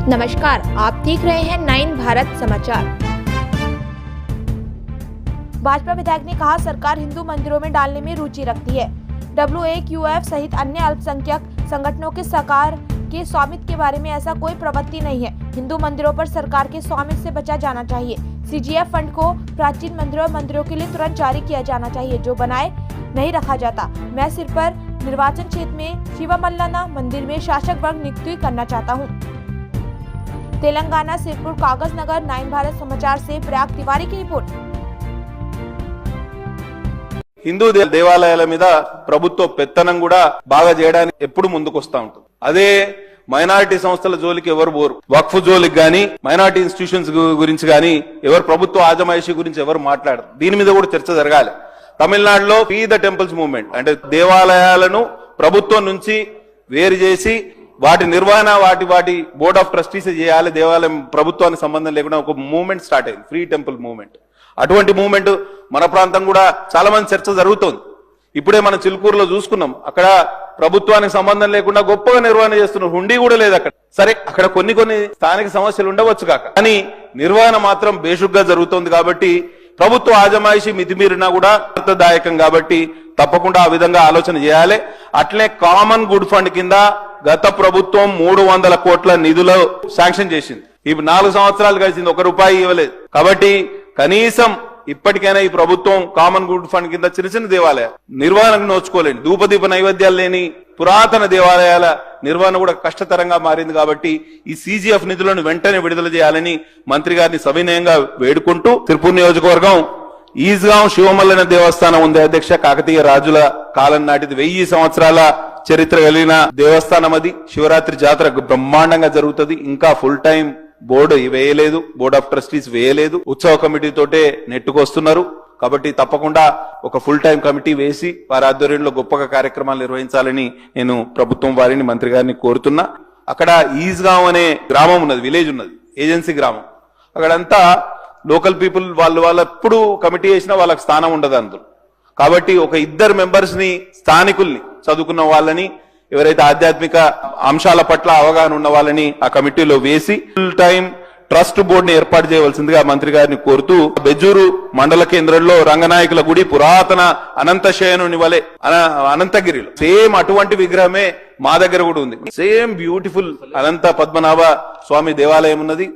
नमस्कार, आप देख रहे हैं 9 भारत समाचार। भाजपा विधायक ने कहा, सरकार हिंदू मंदिरों में डालने में रुचि रखती है। WAQF सहित अन्य अल्पसंख्यक संगठनों के सरकार के स्वामित्व के बारे में ऐसा कोई प्रवृत्ति नहीं है। हिंदू मंदिरों पर सरकार के स्वामित्व से बचा जाना चाहिए। CGF फंड को प्राचीन मंदिरों और मंदिरों के लिए तुरंत जारी किया जाना चाहिए, जो बनाए नहीं रखा जाता। मैं सिर पर निर्वाचन क्षेत्र में शिवमल्लना मंदिर में शासक वर्ग नियुक्ति करना चाहता हूँ। तेलंगाना सिरपुर कागज नगर 9 भारत समाचार से प्रयाग तिवारी की रिपोर्ट। హిందూ దేవాలయాల మీద ప్రభుత్వ పెత్తనం కూడా బాగా చేయడానికి ఎప్పుడు ముందుకొస్తా ఉంటుంది. అదే మైనారిటీ సంస్థల జోలికి ఎవరు పోరు. వక్ఫ్ జోలికి గాని మైనారిటీ ఇన్స్టిట్యూషన్స్ గురించి గాని ఎవరు ప్రభుత్వ ఆజమాయిషీ గురించి ఎవరు మాట్లాడరు. దీని మీద కూడా చర్చ జరగాలి. తమిళనాడులో ఫీ ద టెంపుల్స్ మూవ్మెంట్ అంటే దేవాలయాలను ప్రభుత్వం నుంచి వేరు చేసి వాటి నిర్వహణ వాటి బోర్డ్ ఆఫ్ ట్రస్టీస్ చేయాలి. దేవాలయం ప్రభుత్వానికి సంబంధం లేకుండా ఒక మూవ్మెంట్ స్టార్ట్ అయింది, ఫ్రీ టెంపుల్ మూవ్మెంట్. అటువంటి మూవ్మెంట్ మన ప్రాంతం కూడా చాలా మంది చర్చ జరుగుతోంది. ఇప్పుడే మనం చిలుకూరులో చూసుకున్నాం. అక్కడ ప్రభుత్వానికి సంబంధం లేకుండా గొప్పగా నిర్వహణ చేస్తున్నారు. హుండీ కూడా లేదు అక్కడ. సరే, అక్కడ కొన్ని స్థానిక సమస్యలు ఉండవచ్చు కాక, కానీ నిర్వహణ మాత్రం బేషుగ్గా జరుగుతోంది. కాబట్టి ప్రభుత్వ ఆజమాయిషీ మితిమీరినా కూడా అర్థదాయకం. కాబట్టి తప్పకుండా ఆ విధంగా ఆలోచన చేయాలి. అట్లే కామన్ గుడ్ ఫండ్ కింద గత ప్రభుత్వం 300 కోట్ల నిధులు శాంక్షన్ చేసింది. ఈ 4 సంవత్సరాలు గడిచింది, ₹1 ఇవ్వలేదు. కాబట్టి కనీసం ఇప్పటికైనా ఈ ప్రభుత్వం కామన్ గుడ్ ఫండ్ కింద చిన్న దేవాలయాలు నిర్వహణకు నోచుకోలేండి. ధూపదీప నైవేద్యాలు లేని పురాతన దేవాలయాల నిర్వహణ కూడా కష్టతరంగా మారింది. కాబట్టి ఈ CGF నిధులను వెంటనే విడుదల చేయాలని మంత్రి గారిని సవినయంగా వేడుకుంటూ, తిరుపూర్ నియోజకవర్గం ఈజ్గాం శివమల్లన దేవస్థానం ఉంది అధ్యక్ష. కాకతీయ రాజుల కాలం నాటిది, 1000 సంవత్సరాల చరిత్ర కలిగిన దేవస్థానం అది. శివరాత్రి జాతర బ్రహ్మాండంగా జరుగుతుంది. ఇంకా ఫుల్ టైం బోర్డు వేయలేదు, బోర్డ్ ఆఫ్ ట్రస్టీస్ వేయలేదు. ఉత్సవ కమిటీ తోటే నెట్టుకొస్తున్నారు. కాబట్టి తప్పకుండా ఒక ఫుల్ టైం కమిటీ వేసి వారి ఆధ్వర్యంలో గొప్పగా కార్యక్రమాలు నిర్వహించాలని నేను ప్రభుత్వం వారిని, మంత్రి గారిని కోరుతున్నా. అక్కడ ఈజ్గాం అనే గ్రామం ఉన్నది, విలేజ్ ఉన్నది, ఏజెన్సీ గ్రామం. అక్కడంతా లోకల్ పీపుల్ వాళ్ళు ఎప్పుడు కమిటీ వేసినా వాళ్ళకి స్థానం ఉండదు అందులో. కాబట్టి ఒక 2 మెంబర్స్ ని, స్థానికుల్ని, చదువుకున్న వాళ్ళని, ఎవరైతే ఆధ్యాత్మిక అంశాల పట్ల అవగాహన ఉన్న వాళ్ళని ఆ కమిటీలో వేసి ఫుల్ టైం ట్రస్ట్ బోర్డు ని ఏర్పాటు చేయవలసిందిగా మంత్రి గారిని కోరుతూ, బెజ్జూరు మండల కేంద్రంలో రంగనాయకుల గుడి పురాతన అనంతశయనుని వలె అనంతగిరిలో సేమ్ అటువంటి విగ్రహమే మా దగ్గర కూడా ఉంది. సేమ్ బ్యూటిఫుల్ అనంత పద్మనాభ స్వామి దేవాలయం ఉన్నది.